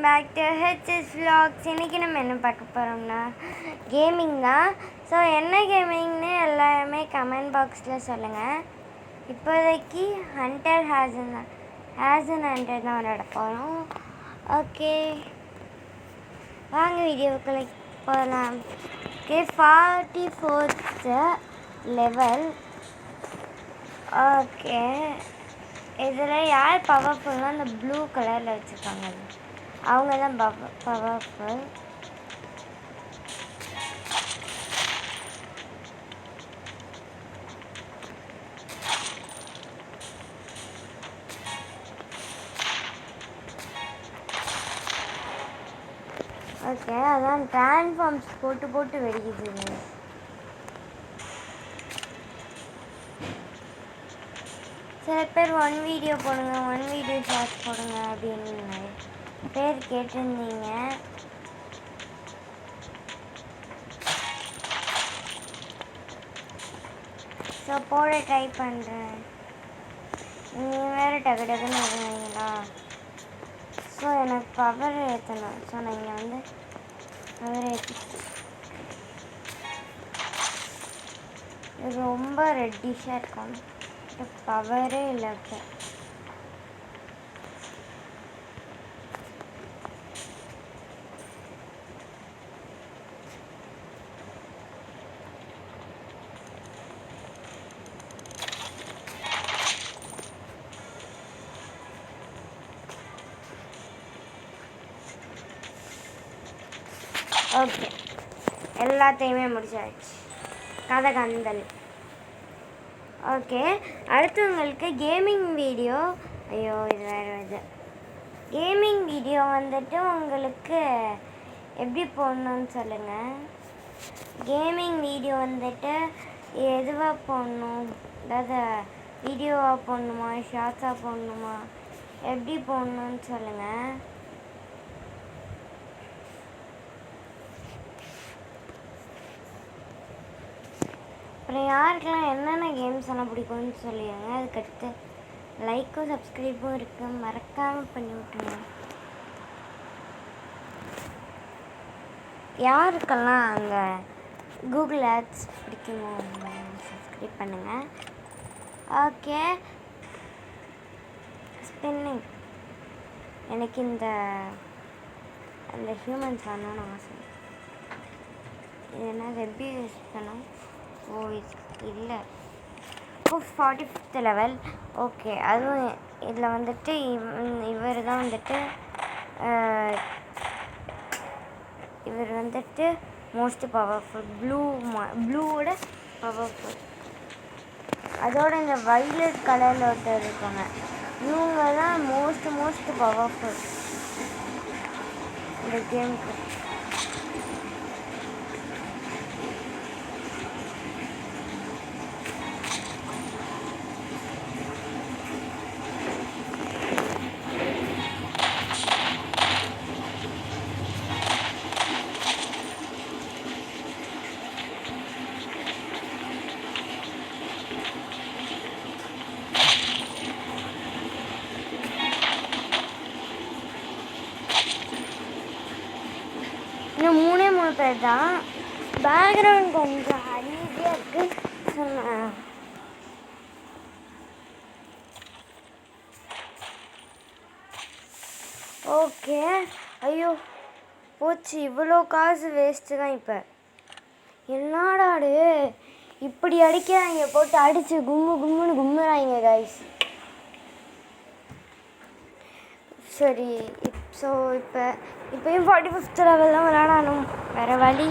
Back to HS vlogs. இன்றைக்கி நம்ம என்ன பார்க்க போகிறோம்னா கேமிங் தான். ஸோ என்ன கேமிங்னு எல்லாருமே கமெண்ட் பாக்ஸில் சொல்லுங்கள். இப்போதைக்கு ஹண்டர் ஹேசன் ஹண்டர் தான் விளையாட போகிறோம். ஓகே, வாங்க வீடியோக்குள்ள போகலாம். Okay, 44th level. ஓகே, இதில் யார் பவர்ஃபுல்னால் அந்த ப்ளூ கலரில் வச்சுருக்காங்க, அவங்க தான் பவர்ஃபுல். ஓகே, அதான் ட்ரான்ஸ்ஃபார்ம்ஸ் போட்டு வெடிக்குது. சில பேர் 1 வீடியோ போடுங்க, 1 வீடியோ ஷார்ட்ஸ் போடுங்க அப்படின்னு பேர் கேட்டிருந்தீங்க. ஸோ போட ட்ரை பண்ணுறேன். நீங்கள் வேறு டக்கு டக்குன்னு வருவீங்களா? ஸோ எனக்கு பவர் ஏற்றணும். ஸோ நான் இங்கே வந்து பவர் ஏற்றி ரொம்ப ரெட்டிஷாக இருக்கும். பவரே இல்லை. ஓகே, எல்லாத்தையுமே முடிச்சாச்சு. கதை கந்தல். ஓகே, அடுத்து உங்களுக்கு கேமிங் வீடியோ. ஐயோ, இது வேறு இது. கேமிங் வீடியோ வந்துட்டு உங்களுக்கு எப்படி போடணுன்னு சொல்லுங்கள். கேமிங் வீடியோ வந்துட்டு எதுவாக போடணும், அதாவது வீடியோவாக போடணுமா, ஷார்ட்ஸாக போடணுமா, எப்படி போடணுன்னு சொல்லுங்கள். அப்புறம் யாருக்கெல்லாம் என்னென்ன கேம்ஸ் எல்லாம் பிடிக்கும்னு சொல்லிடுங்க. அதுக்கடுத்து லைக்கும் சப்ஸ்கிரைபும் இருக்குது, மறக்காமல் பண்ணி விட்டுருங்க. யாருக்கெல்லாம் அந்த கூகுள் ஆட்ஸ் பிடிக்குமோ சப்ஸ்கிரைப் பண்ணுங்கள். Okay, spinning. எனக்கு அந்த ஹியூமன்ஸ் வரணும்னு ஆசை. இது என்ன எப்படி யூஸ் பண்ணோம்? ஓ, இல்லை. 45th level. ஓகே, அதுவும் இதில் வந்துட்டு இவர் தான் வந்துட்டு இவர் வந்துட்டு மோஸ்ட் பவர்ஃபுல். ப்ளூவோட பவர்ஃபுல். அதோட இந்த வைலட் கலரில் ஒருத்தர் இருக்காங்க, இவங்க தான் மோஸ்ட் பவர்ஃபுல் இந்த கேமுக்கு. இன்னும் 3 பேர் தான். பேக்ரவுண்ட் கொஞ்சம் அனீஸியாக இருக்குது சொன்னேன். ஓகே, ஐயோ போச்சு, இவ்வளோ காசு வேஸ்ட்டு தான். இப்போ என்னடாடு இப்படி அடிக்கிறாங்க, போட்டு அடித்து கும்முன்னு கும்முறாங்க கைஸ். சரி, ஸோ இப்போயும் 45th லெவல் தான் விளையாடணும். வேறு வழி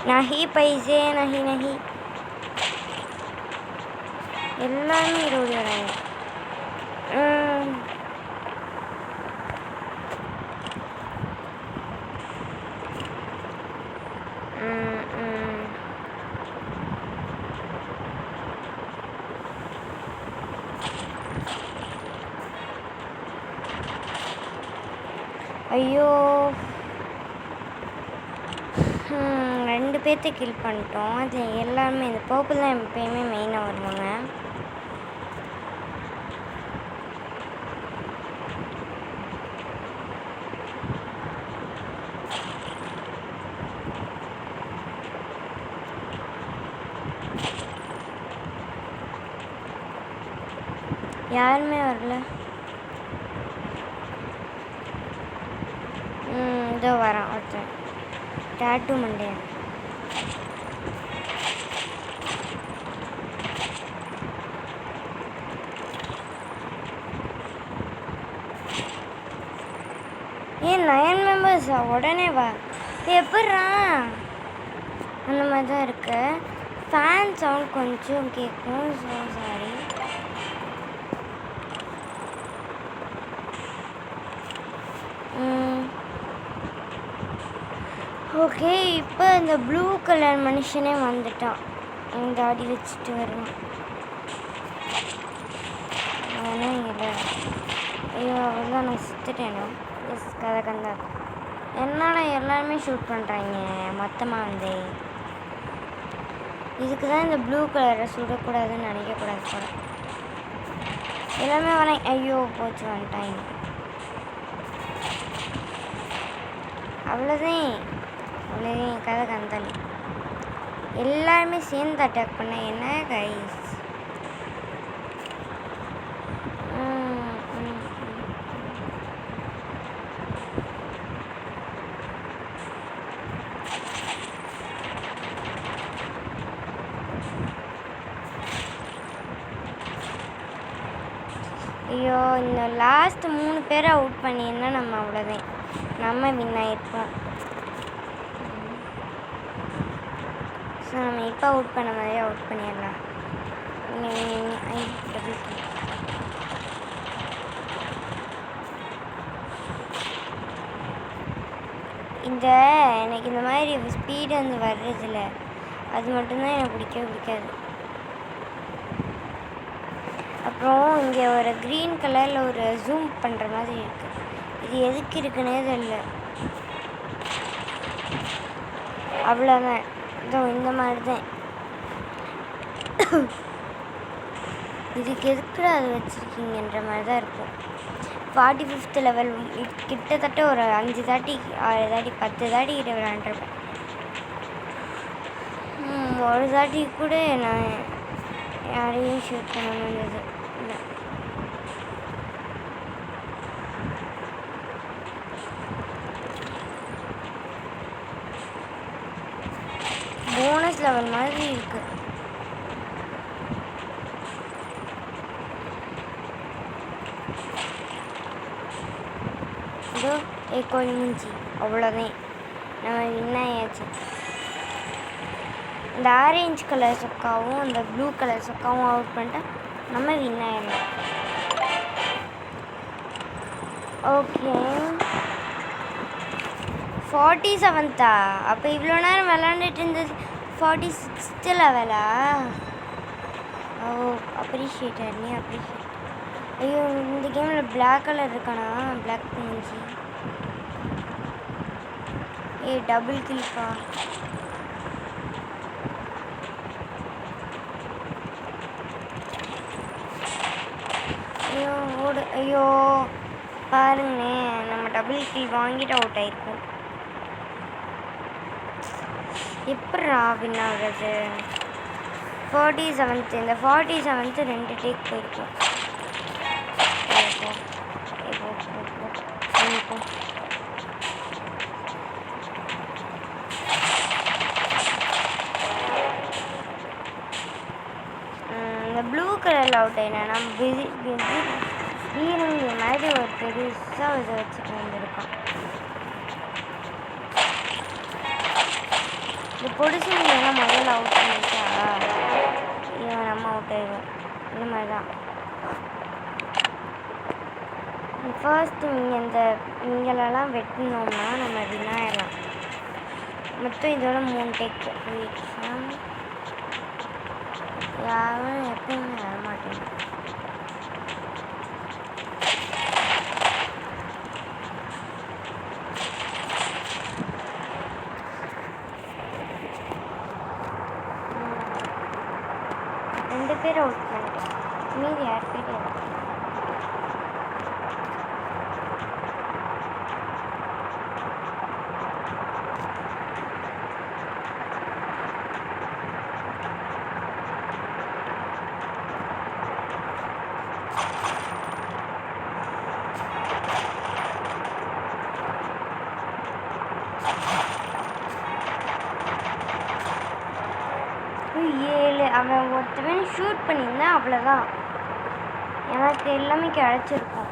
நஹி பைசே நஹி. எல்லாமே 20 வராங்க. ஐயோ, 2 பேர்த்த கில் பண்ணிட்டோம். அது எல்லாமே இந்த பர்பிள் தான் எப்பயுமே மெயினாக வருவாங்க. யாருமே வரல. இதோ வரான் ஒருத்தன், டாட்டூ மண்டையன். ஏன் 9 மெம்பர்ஸா? உடனே வா. எப்பட்றா? அந்த மாதிரி தான் இருக்கு. ஃபேன் சவுண்ட் கொஞ்சம் கேட்கும். So sorry. ஓகே, இப்போ இந்த ப்ளூ கலர் மனுஷனே வந்துட்டான். தாடி வச்சுட்டு வருவான். ஆனால் இல்லை. ஐயோ, அவ்வளோதான், நான் சுற்றுட்டேனோ. எஸ், கதை கந்தா. என்னடா எல்லாருமே ஷூட் பண்ணுறாங்க மொத்தமாக வந்து. இதுக்கு தான் இந்த ப்ளூ கலரை சுடக்கூடாதுன்னு நினைக்கக்கூடாது போல. எல்லாமே வரேன். ஐயோ போச்சு, வந்துட்டாங்க. அவ்வளோதான் அவ்வளோதான், கதை கந்தல். எல்லாருமே சேர்ந்து அட்டாக் பண்ண என்ன கைஸ்? ஐயோ, இந்த லாஸ்ட் 3 பேரை அவுட் பண்ணியிருந்தா நம்ம அவ்வளோதான், நம்ம வின் ஆகிருப்போம். ஸோ நம்ம இப்போ அவுட் பண்ண மாதிரியே அவுட் பண்ணிடலாம். இந்த எனக்கு இந்த மாதிரி ஸ்பீடு வந்து வர்றதில்ல, அது மட்டும்தான் எனக்கு பிடிக்காது. அப்புறம் இங்கே ஒரு க்ரீன் கலரில் ஒரு ஜூம் பண்ணுற மாதிரி இருக்குது. இது எதுக்கு இருக்குன்னே தெரியல. அவ்வளோதான், இதோ இந்த மாதிரி தான். இதுக்கு எதுக்குடா அது வச்சுருக்கீங்கன்ற மாதிரி தான் இருக்கும். 45th லெவல் கிட்டத்தட்ட ஒரு 5 தாட்டி 6 தாட்டி 10 தாட்டி கிட்ட விளையாண்டுருப்பேன். ஒரு தாட்டி கூட நான் யாரையும் ஷூட் பண்ண முடியாது. இல்லை, போனஸ் லெவல் மாதிரி இருக்கு. இதோ கோழி மூஞ்சி, அவ்வளோதான், நம்ம வின் ஆயாச்சு. இந்த ஆரஞ்சு கலர் சொக்காவும் இந்த ப்ளூ கலர் சொக்காவும் அவுட் பண்ணிட்டா நம்ம வின் ஆயிடலாம். Okay, 47th. அப்போ இவ்வளோ நேரம் விளாண்டுட்டு இருந்தது 46th லெவலா? ஓ, அப்ரிஷியேட்டர், நீ அப்ரிஷியேட். ஐயோ, இந்த கேமில் பிளாக் கலர் இருக்கானா? பிளாக் மூஞ்சி. டபுள் கில்ப்பா. ஐயோ ஓடு. ஐயோ பாருங்கண்ணே, நம்ம டபுள் கில் வாங்கிட்டு அவுட் ஆயிருக்கோம். எப்பட்றா வின் ஆகுறது? 47th. இந்த 47th 2 டேக் போயிருக்கோம். இந்த ப்ளூ கலரில் அவுட் ஆயினா நம்ம பீரங்கி மாதிரி ஒரு பெருசாக இதை வச்சுட்டு வந்திருக்கோம். இந்த பொடிசு எல்லாம் முதல்ல அவுட் பண்ணிட்டா இவன் நம்ம அவுட் ஆயிடுவோம். இந்த மாதிரி தான் ஃபர்ஸ்ட் இங்கெல்லாம் வெட்டினோம்னா நம்ம வின் ஆயிடலாம். மொத்தம் இதோட 3 டேக் போயிடுச்சா? யாரும் எப்பயுமே வரமாட்டேங்க. ரெண்டு பேர் அவுட் பண்ணிட்டேன், மீதி யார் பேர்? அவன் ஒருத்தவன் ஷூட் பண்ணியிருந்தேன், அவ்வளோதான். எனக்கு எல்லாமே கிடச்சிருக்கும்.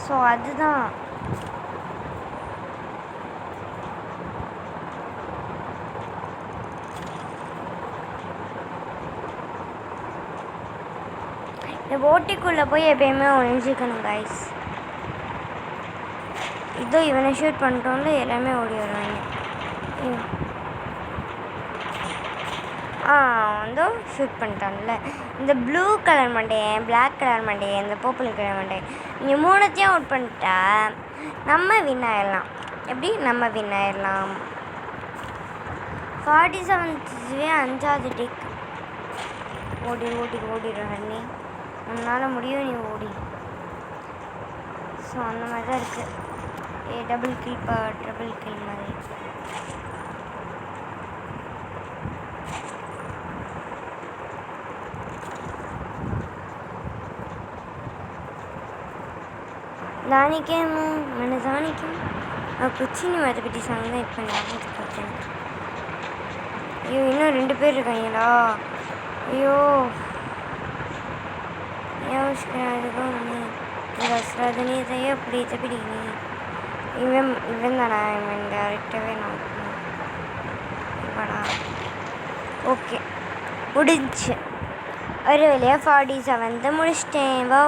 ஸோ அதுதான். இந்த ஓட்டிக்குள்ளே போய் எப்பயுமே ஒழிஞ்சிக்கணும் கைஸ். இதோ இவனை ஷூட் பண்ணிட்டோம்ல, எல்லாமே ஓடி வருவாங்க. வந்து ஷூட் பண்ணிட்டான்ல. இந்த ப்ளூ கலர் மண்டையன், பிளாக் கலர் மண்டையன், இந்த பர்பிள் கலர் மண்டையன், நீங்கள் மூணுத்தையும் அவுட் பண்ணிட்டா நம்ம வின் ஆயிடலாம். எப்படி நம்ம வின் ஆயிடலாம்? 47 5வது டேக். ஓடிடுற நீ, உன்னால் முடியும், நீ ஓடி. ஸோ அந்த மாதிரி தான் இருக்குது. டபுள் கில் மாதிரி. దానికేమో మన దానికి ఆ కుర్చీని వెతపెట్టి సంగతి చెప్పండి. కూర్చొని ஐயோ இன்னும் 2 பேர் இருக்காங்களா? ஐயோ யோசிக்கிறதுக்கும் தசரதனி செய்ய பிடி இவன் தானா? இவன் டேரெக்டாகவே நான் இவனா? ஓகே முடிஞ்சு. ஒரு வழியாக 47 முடிச்சிட்டேன். வா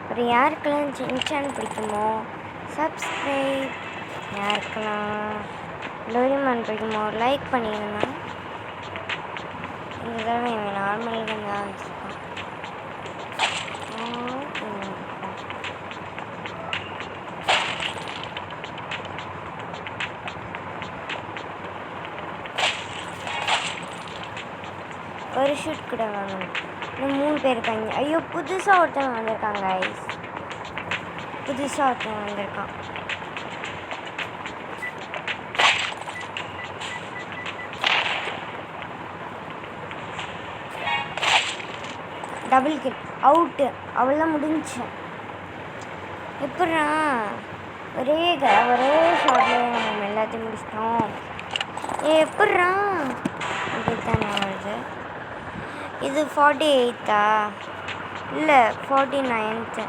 அப்புறம் யாருக்கெல்லாம் சின்சான் பிடிக்குமோ சப்ஸ்கிரைப், யாருக்கெல்லாம் டோரிமான் பிடிக்குமோ லைக் பண்ணிடுங்க. இந்த தடவை இவன் நார்மல் தான் வச்சுருக்கான். ஒரு ஷூட் கூட வாங்கணும். இன்னும் 3 பேர் இருக்காங்க. ஐயோ புதுசாக ஒருத்தவங்க வந்திருக்காங்க ஐஸ். வந்திருக்கான். Double kill out. அவ்வளோதான் முடிஞ்சு. எப்படா ஒரே ஷாட்லேயே நம்ம எல்லாத்தையும் முடிச்சிட்டோம். எப்படா இப்படித்தானே வருது. இது 48ஆ? இல்லை 49th.